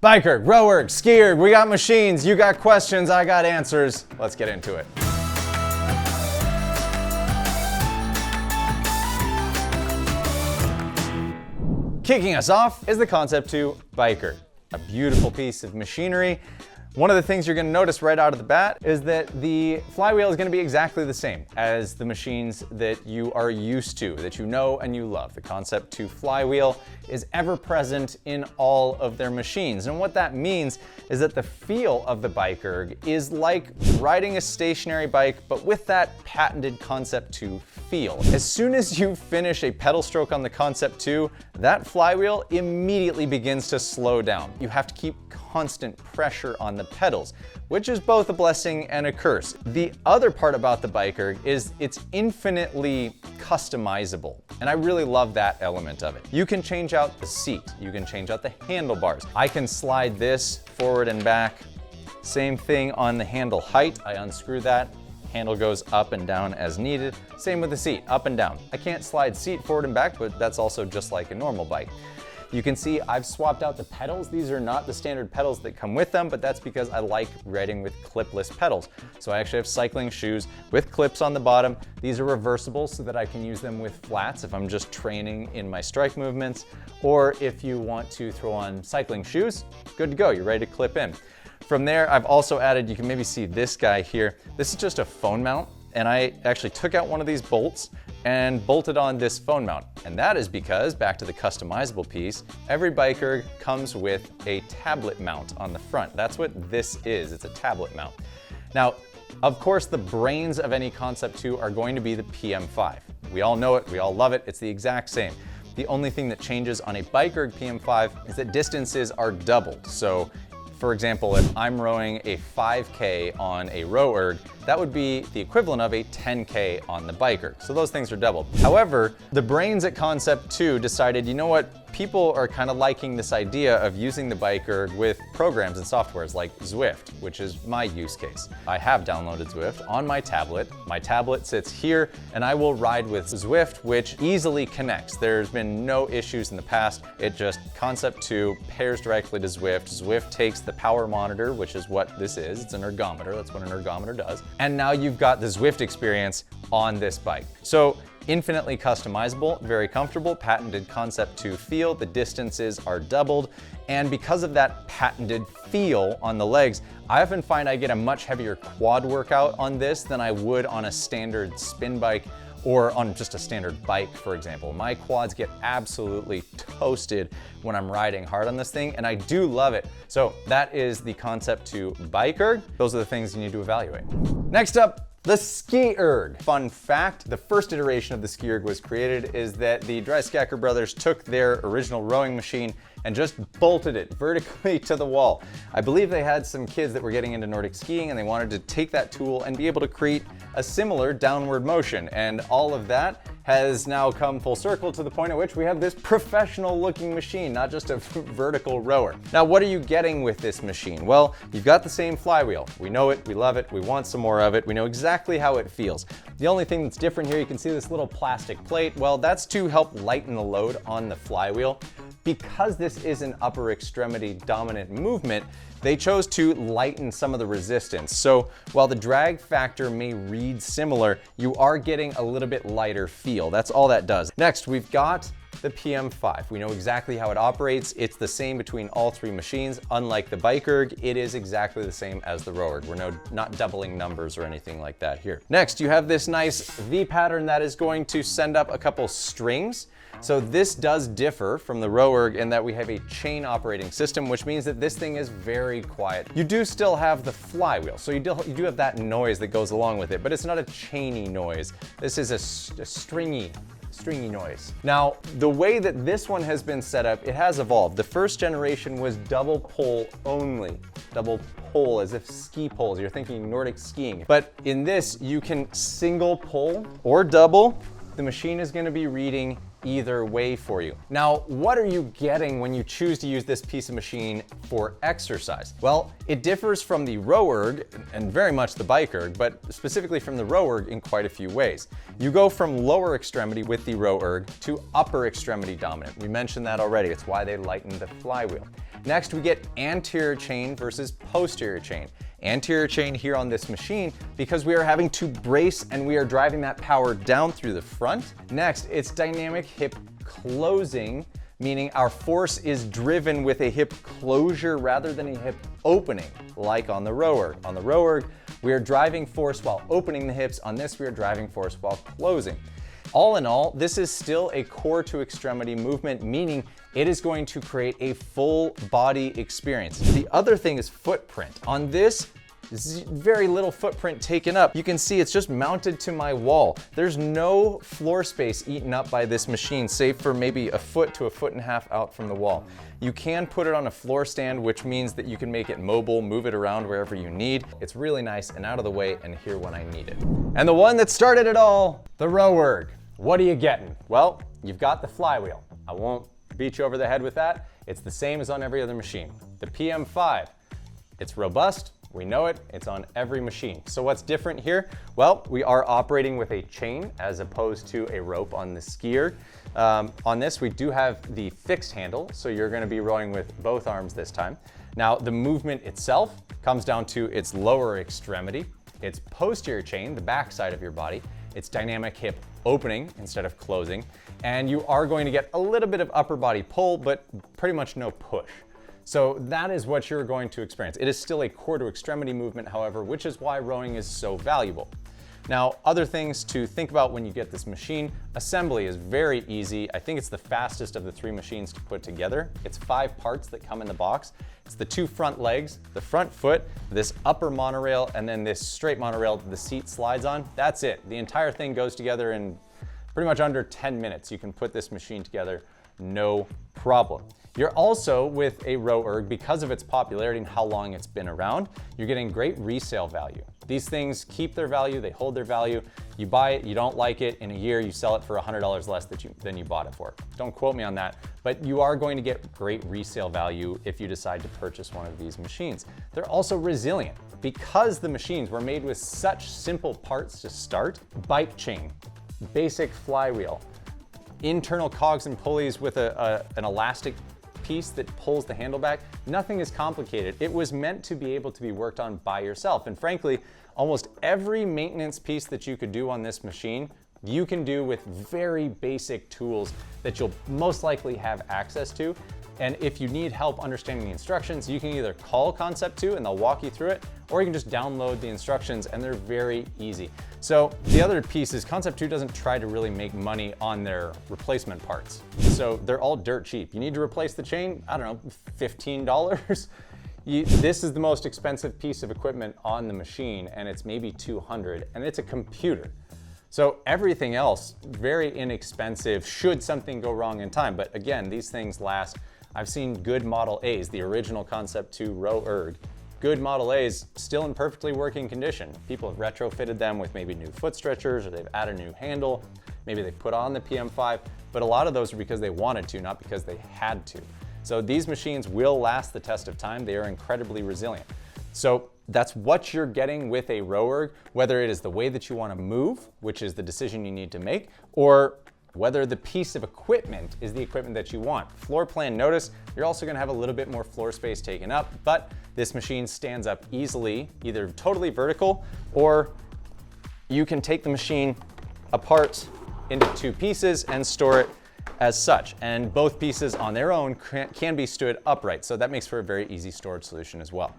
BikeErg, RowErg, SkiErg, we got machines, you got questions, I got answers. Let's get into it. Kicking us off is the Concept2 BikeErg, a beautiful piece of machinery. One of the things you're going to notice right out of the bat is that the flywheel is going to be exactly the same as the machines that you are used to, that you know and you love. The Concept2 flywheel is ever present in all of their machines. And what that means is that the feel of the BikeErg is like riding a stationary bike, but with that patented Concept2 feel. As soon as you finish a pedal stroke on the Concept2, that flywheel immediately begins to slow down. You have to keep constant pressure on the pedals, which is both a blessing and a curse. The other part about the BikeErg is it's infinitely customizable, and I really love that element of it. You can change out the seat, you can change out the handlebars. I can slide this forward and back. Same thing on the handle height. I unscrew that, handle goes up and down as needed. Same with the seat, up and down. I can't slide seat forward and back, but that's also just like a normal bike. You can see I've swapped out the pedals. These are not the standard pedals that come with them, but that's because I like riding with clipless pedals. So I actually have cycling shoes with clips on the bottom. These are reversible so that I can use them with flats if I'm just training in my strike movements, or if you want to throw on cycling shoes, good to go, you're ready to clip in. From there, I've also added, you can maybe see this guy here. This is just a phone mount, and I actually took out one of these bolts and bolted on this phone mount. And that is because, back to the customizable piece, every BikeErg comes with a tablet mount on the front. That's what this is, it's a tablet mount. Now, of course, the brains of any Concept2 are going to be the PM5. We all know it, we all love it, it's the exact same. The only thing that changes on a BikeErg PM5 is that distances are doubled. So, for example, if I'm rowing a 5K on a RowErg, that would be the equivalent of a 10K on the BikeErg. So those things are doubled. However, the brains at Concept2 decided, you know what, people are kind of liking this idea of using the BikeErg with programs and softwares like Zwift, which is my use case. I have downloaded Zwift on my tablet. My tablet sits here, and I will ride with Zwift, which easily connects. There's been no issues in the past. It just, Concept2 pairs directly to Zwift. Zwift takes the power monitor, which is what this is. It's an ergometer. That's what an ergometer does. And now you've got the Zwift experience on this bike. So infinitely customizable, very comfortable, patented Concept2 feel. The distances are doubled. And because of that patented feel on the legs, I often find I get a much heavier quad workout on this than I would on a standard spin bike or on just a standard bike, for example. My quads get absolutely toasted when I'm riding hard on this thing, and I do love it. So that is the Concept2 BikeErg. Those are the things you need to evaluate. Next up, the SkiErg. Fun fact, the first iteration of the SkiErg was created is that the Dreiskacker brothers took their original rowing machine and just bolted it vertically to the wall. I believe they had some kids that were getting into Nordic skiing and they wanted to take that tool and be able to create a similar downward motion. And all of that has now come full circle to the point at which we have this professional looking machine, not just a vertical rower. Now, what are you getting with this machine? Well, you've got the same flywheel. We know it, we love it, we want some more of it, we know exactly how it feels. The only thing that's different here, you can see this little plastic plate. Well, that's to help lighten the load on the flywheel. Because this is an upper extremity dominant movement, they chose to lighten some of the resistance. So while the drag factor may read similar, you are getting a little bit lighter feel. That's all that does. Next, we've got the PM5. We know exactly how it operates. It's the same between all three machines. Unlike the BikeErg, it is exactly the same as the RowErg. We're not doubling numbers or anything like that here. Next, you have this nice V pattern that is going to send up a couple strings. So this does differ from the RowErg in that we have a chain operating system, which means that this thing is very quiet. You do still have the flywheel, so you do have that noise that goes along with it, but it's not a chainy noise. This is a stringy noise. Now, the way that this one has been set up, it has evolved. The first generation was double pole only. Double pole, as if ski poles. You're thinking Nordic skiing. But in this, you can single pole or double. The machine is going to be reading either way for you. Now, what are you getting when you choose to use this piece of machine for exercise? Well, it differs from the RowErg and very much the BikeErg, but specifically from the RowErg in quite a few ways. You go from lower extremity with the RowErg to upper extremity dominant. We mentioned that already. It's why they lightened the flywheel. Next, we get anterior chain versus posterior chain. Anterior chain here on this machine because we are having to brace and we are driving that power down through the front. Next, it's dynamic hip closing, meaning our force is driven with a hip closure rather than a hip opening, like on the RowErg. On the RowErg, we are driving force while opening the hips. On this, we are driving force while closing. All in all, this is still a core to extremity movement, meaning it is going to create a full body experience. The other thing is footprint. On this, very little footprint taken up. You can see it's just mounted to my wall. There's no floor space eaten up by this machine, save for maybe a foot to a foot and a half out from the wall. You can put it on a floor stand, which means that you can make it mobile, move it around wherever you need. It's really nice and out of the way and here when I need it. And the one that started it all, the RowErg. What are you getting? Well, you've got the flywheel. I won't beat you over the head with that. It's the same as on every other machine. The PM5, it's robust. We know it, it's on every machine. So what's different here? Well, we are operating with a chain as opposed to a rope on the SkiErg. On this, we do have the fixed handle, so you're gonna be rowing with both arms this time. Now, the movement itself comes down to its lower extremity, its posterior chain, the back side of your body, its dynamic hip opening instead of closing, and you are going to get a little bit of upper body pull, but pretty much no push. So that is what you're going to experience. It is still a core to extremity movement, however, which is why rowing is so valuable. Now, other things to think about when you get this machine, assembly is very easy. I think it's the fastest of the 3 machines to put together. It's 5 parts that come in the box. It's the 2 front legs, the front foot, this upper monorail, and then this straight monorail that the seat slides on. That's it. The entire thing goes together in pretty much under 10 minutes. You can put this machine together, no problem. You're also with a RowErg, because of its popularity and how long it's been around, you're getting great resale value. These things keep their value, they hold their value. You buy it, you don't like it, in a year you sell it for $100 less than you bought it for. Don't quote me on that, but you are going to get great resale value if you decide to purchase one of these machines. They're also resilient. Because the machines were made with such simple parts to start, bike chain, basic flywheel, internal cogs and pulleys with an elastic piece that pulls the handle back. Nothing is complicated. It was meant to be able to be worked on by yourself. And frankly, almost every maintenance piece that you could do on this machine, you can do with very basic tools that you'll most likely have access to. And if you need help understanding the instructions, you can either call Concept2 and they'll walk you through it, or you can just download the instructions and they're very easy. So the other piece is Concept2 doesn't try to really make money on their replacement parts. So they're all dirt cheap. You need to replace the chain, I don't know, $15. This is the most expensive piece of equipment on the machine and it's maybe $200 and it's a computer. So everything else, very inexpensive should something go wrong in time. But again, these things last. I've seen good Model A's, the original Concept2 RowErg, good Model A's still in perfectly working condition. People have retrofitted them with maybe new foot stretchers or they've added a new handle. Maybe they put on the PM5, but a lot of those are because they wanted to, not because they had to. So these machines will last the test of time. They are incredibly resilient. So that's what you're getting with a RowErg, whether it is the way that you want to move, which is the decision you need to make, or whether the piece of equipment is the equipment that you want. Floor plan, notice you're also gonna have a little bit more floor space taken up, but this machine stands up easily, either totally vertical, or you can take the machine apart into 2 pieces and store it as such. And both pieces on their own can be stood upright, so that makes for a very easy storage solution as well.